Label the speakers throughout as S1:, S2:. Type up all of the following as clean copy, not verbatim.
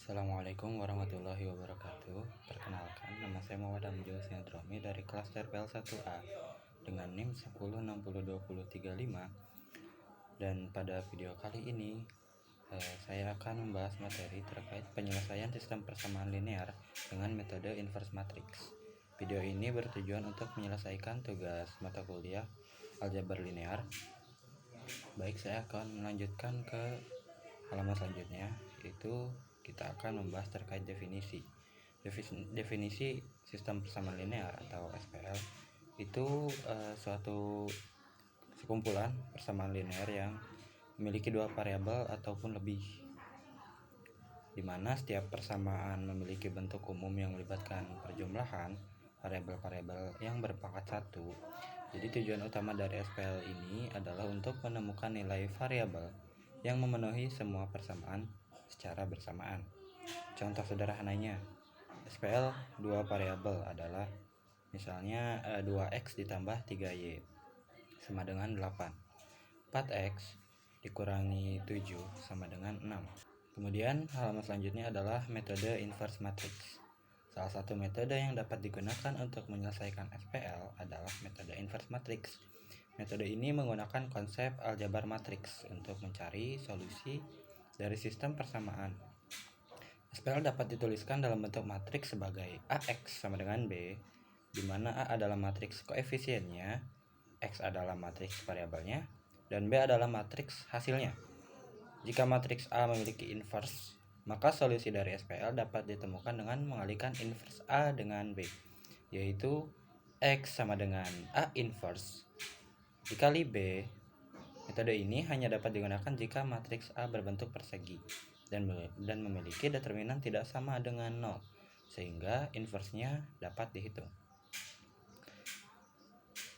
S1: Assalamualaikum warahmatullahi wabarakatuh. Perkenalkan, nama saya Muhammad Amjul Siantromi dari kelas TRPL 1A dengan NIM 10602035. Dan pada video kali ini saya akan membahas materi terkait penyelesaian sistem persamaan linear dengan metode inverse matrix. Video ini bertujuan untuk menyelesaikan tugas mata kuliah aljabar linear. Baik, saya akan melanjutkan ke halaman selanjutnya, yaitu kita akan membahas terkait definisi sistem persamaan linear atau SPL. Itu suatu sekumpulan persamaan linear yang memiliki dua variabel ataupun lebih, di mana setiap persamaan memiliki bentuk umum yang melibatkan perjumlahan variabel-variabel yang berpangkat 1. Jadi tujuan utama dari SPL ini adalah untuk menemukan nilai variabel yang memenuhi semua persamaan secara bersamaan. Contoh sederhananya, SPL dua variabel adalah misalnya 2x ditambah 3y sama dengan 8. 4x dikurangi 7 sama dengan 6. Kemudian halaman selanjutnya adalah metode inverse matrix. Salah satu metode yang dapat digunakan untuk menyelesaikan SPL adalah metode inverse matrix. Metode ini menggunakan konsep aljabar matriks untuk mencari solusi dari sistem persamaan. SPL dapat dituliskan dalam bentuk matriks sebagai AX sama dengan B, di mana A adalah matriks koefisiennya, X adalah matriks variabelnya, dan B adalah matriks hasilnya. Jika matriks A memiliki inverse, maka solusi dari SPL dapat ditemukan dengan mengalihkan inverse A dengan B, yaitu X sama dengan A inverse dikali B. Metode ini hanya dapat digunakan jika matriks A berbentuk persegi dan memiliki determinan tidak sama dengan 0, sehingga inversenya dapat dihitung.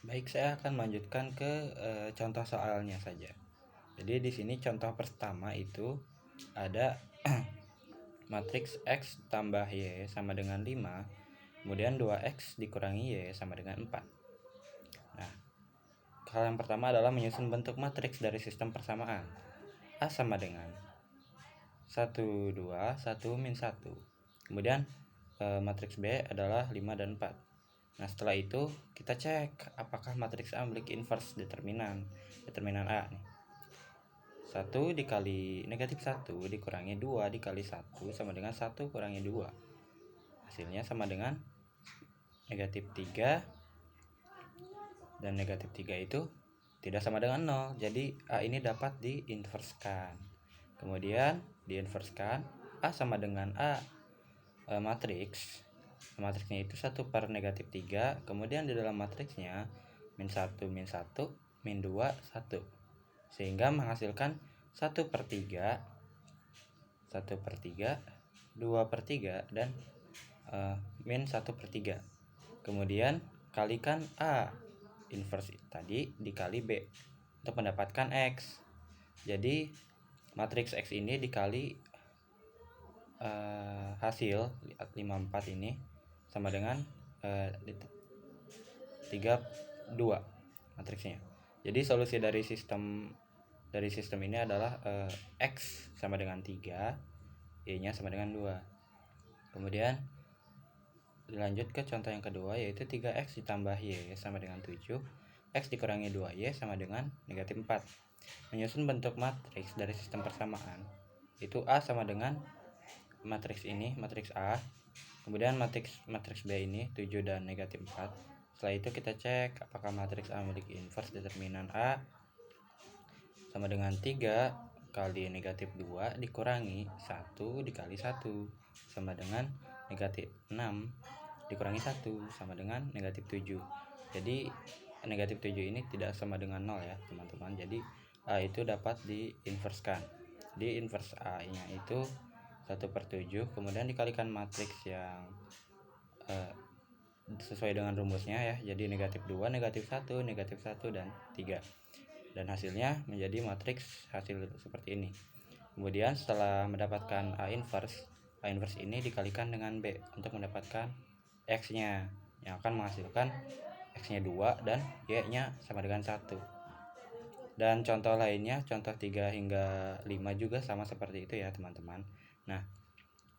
S1: Baik, saya akan melanjutkan ke contoh soalnya saja. Jadi di sini contoh pertama itu ada matriks X tambah Y sama dengan 5, kemudian 2X dikurangi Y sama dengan 4. Nah, hal yang pertama adalah menyusun bentuk matriks dari sistem persamaan. A sama dengan 1, 2, 1, min 1. Kemudian matriks B adalah 5 dan 4. Nah, setelah itu kita cek apakah matriks A memiliki inverse determinan A nih. 1 dikali negatif 1 dikurangi 2 dikali 1 sama dengan 1 kurangi 2. Hasilnya sama dengan negatif 3, dan negatif 3 itu tidak sama dengan 0. Jadi A ini dapat diinverskan. Kemudian diinverskan, A sama dengan A matriksnya itu 1 per negatif 3. Kemudian di dalam matriksnya min 1, min 1, min 2, 1, sehingga menghasilkan 1 per 3, 1 per 3, 2 per 3, dan min 1 per 3. Kemudian kalikan A inverse tadi dikali B untuk mendapatkan X. Jadi matriks X ini dikali hasil 54 ini sama dengan 32 matriksnya. Jadi solusi dari sistem ini adalah X sama dengan 3, Y nya sama dengan 2. Kemudian dilanjut ke contoh yang kedua, yaitu 3X ditambah Y sama dengan 7, X dikurangi 2Y sama dengan negatif 4. Menyusun bentuk matriks dari sistem persamaan, itu A sama dengan matriks ini, matriks A, kemudian matriks B ini 7 dan negatif 4. Setelah itu kita cek apakah matriks A memiliki inverse determinan A sama dengan 3 kali negatif 2 dikurangi 1 dikali 1 sama dengan negatif 6 dikurangi 1 sama dengan negatif 7. Jadi negatif 7 ini tidak sama dengan 0 ya teman-teman. Jadi A itu dapat diinverskan. Di inverse A nya itu 1 per 7, kemudian dikalikan matriks yang sesuai dengan rumusnya ya. Jadi negatif 2, negatif 1, negatif 1, dan 3. Dan hasilnya menjadi matriks hasil seperti ini. Kemudian setelah mendapatkan A inverse ini dikalikan dengan B untuk mendapatkan X nya yang akan menghasilkan X nya 2 dan Y nya sama dengan 1. Dan contoh lainnya, contoh 3 hingga 5 juga sama seperti itu ya teman-teman. Nah,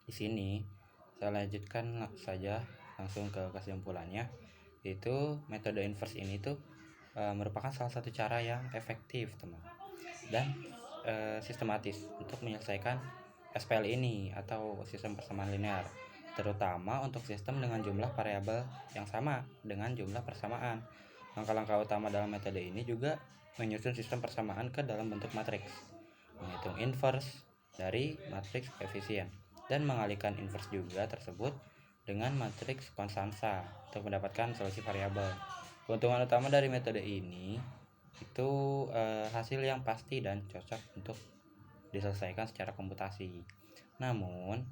S1: Di sini saya lanjutkan saja langsung ke kesimpulannya, yaitu metode inverse ini tuh merupakan salah satu cara yang efektif teman dan sistematis untuk menyelesaikan SPL ini atau sistem persamaan linear, terutama untuk sistem dengan jumlah variabel yang sama dengan jumlah persamaan. Langkah-langkah utama dalam metode ini juga menyusun sistem persamaan ke dalam bentuk matriks, menghitung inverse dari matriks koefisien, dan mengalihkan inverse juga tersebut dengan matriks konstansa untuk mendapatkan solusi variabel. Keuntungan utama dari metode ini itu hasil yang pasti dan cocok untuk diselesaikan secara komputasi. Namun,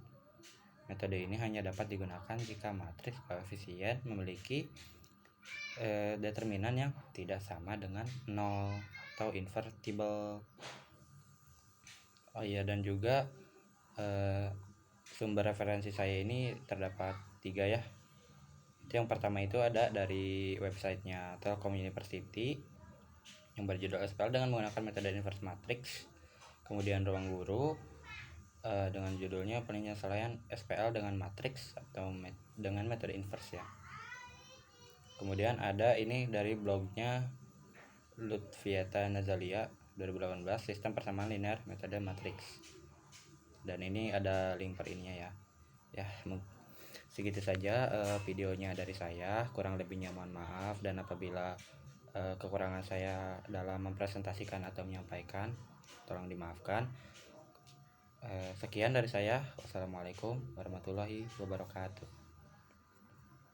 S1: metode ini hanya dapat digunakan jika matriks koefisien memiliki determinan yang tidak sama dengan 0 atau invertible. Oh iya, dan juga sumber referensi saya ini terdapat 3 ya. Itu yang pertama itu ada dari websitenya Telkom University yang berjudul SPL dengan menggunakan metode inverse matrix. Kemudian Ruang Guru dengan judulnya penyelesaian SPL dengan matrix atau dengan metode inverse ya. Kemudian ada ini dari blognya Lutfieta Nazalia 2018, sistem persamaan linear metode matrix. Dan ini ada link per ininya ya. Ya, segitu saja videonya dari saya. Kurang lebihnya mohon maaf, dan apabila kekurangan saya dalam mempresentasikan atau menyampaikan, tolong dimaafkan. Sekian dari saya. Wassalamualaikum warahmatullahi wabarakatuh.